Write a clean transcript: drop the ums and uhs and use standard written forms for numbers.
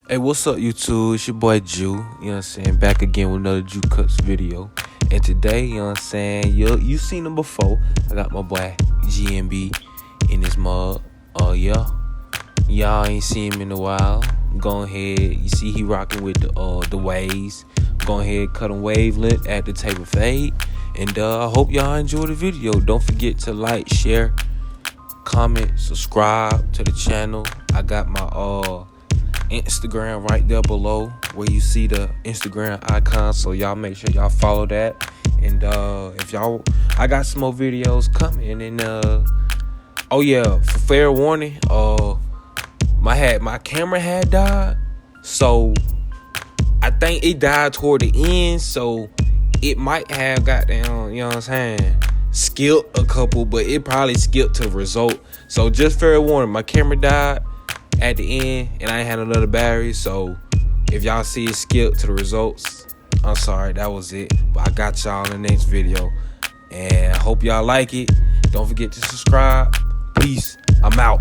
Hey, what's up, YouTube? It's your boy Jew, you know what I'm saying? Back again with another Jew Cuts video. And today, you know what I'm saying, you seen him before. I got my boy GMB in this mug. Yeah. Y'all ain't seen him in a while. Go ahead, you see he rocking with the waves. Go ahead, cut him wavelength at the table fade. And I hope y'all enjoy the video. Don't forget to like, share, comment, subscribe to the channel. I got my Instagram right there below where you see the Instagram icon, so y'all make sure y'all follow that. And if y'all, I got some more videos coming. And oh yeah, for fair warning, my camera had died, so I think it died toward the end, so it might have got down, you know what I'm saying, skipped a couple, but it probably skipped to result. So just fair warning, my camera died at the end and I ain't had another battery, so if y'all see it skip to the results, I'm sorry, that was it. But I got y'all in the next video, and I hope y'all like it. Don't forget to subscribe. Peace. I'm out.